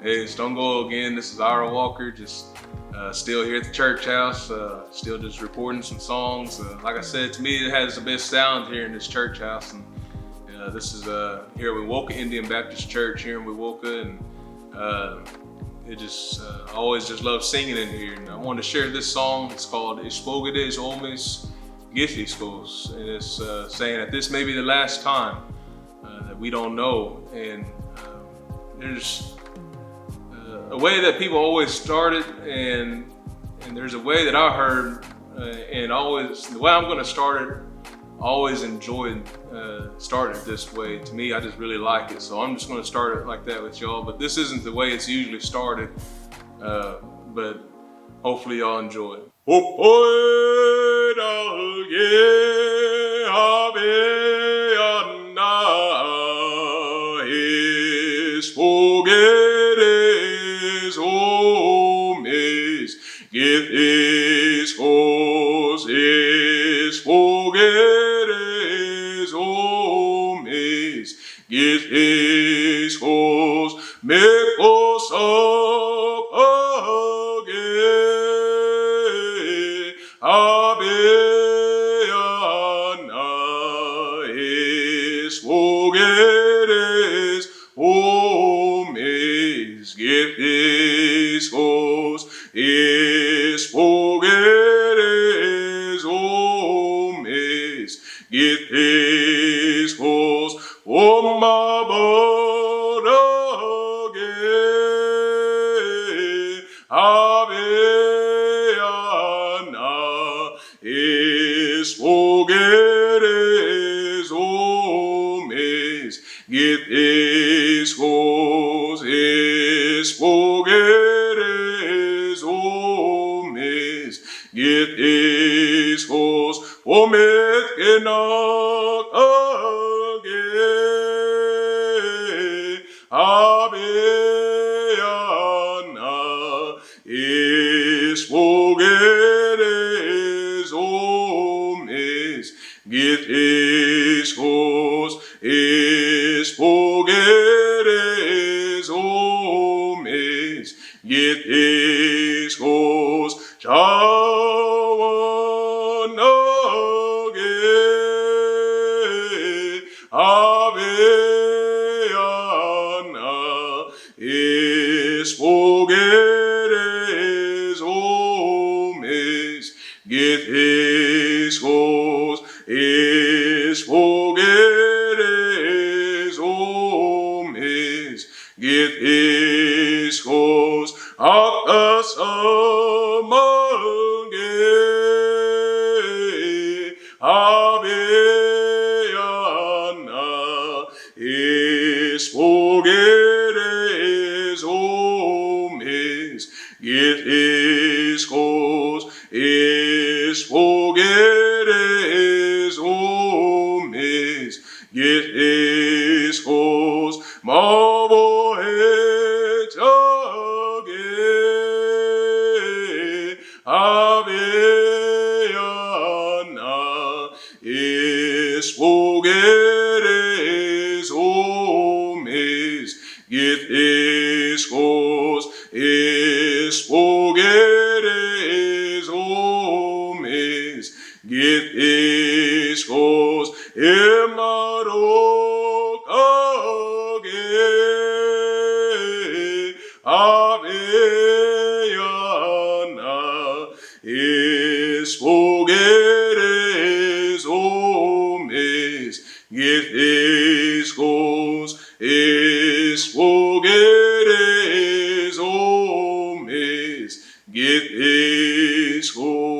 Hey, it's Don't Go again. This is Ira Walker, just still here at the church house, still just recording some songs. Like I said, to me, it has the best sound here in this church house. And this is here at Mvskoke Indian Baptist Church here in Mvskoke, and it just I always just love singing in here. And I want to share this song. It's called Espoketis, Omes, Kerreskos, and it's saying that this may be the last time that we don't know. And there's a way that people always started, and there's a way that I heard, and always the way I'm going to start it. I always enjoyed starting it this way. To me, I just really like it, so I'm just going to start it like that with y'all. But this isn't the way it's usually started, but hopefully y'all enjoy it. Kerreskos, Espoketis, Omes, Kerreskos, Mvskoke, Abeana, Espoketis, Omes, Kerreskos, Espoketis, Omes, Kerreskos, Omabonage, Aveana, Espoketis, Omes, Kerreskos, Espoketis, Omes, Kerreskos, Omes kenakage, Aveana, Espoketis, Omes, Kerreskos, Espoketis, Omes, Kerreskos, Aveana, Espoketis, Omes, Kerreskos, Espoketis, Omes, Kerreskos, Akasamange, Aveana, Espoketis, Omes, Kerreskos, Espoketis, Omes, Kerreskos, Mvskoke, Aveana, Espoketis, Omes, Kerreskos, Espoketis, Omes, Kerreskos, Emarokage, Aveana, Espoketis, Omes, Kerreskos, Espoketis, Omes, Kerreskos.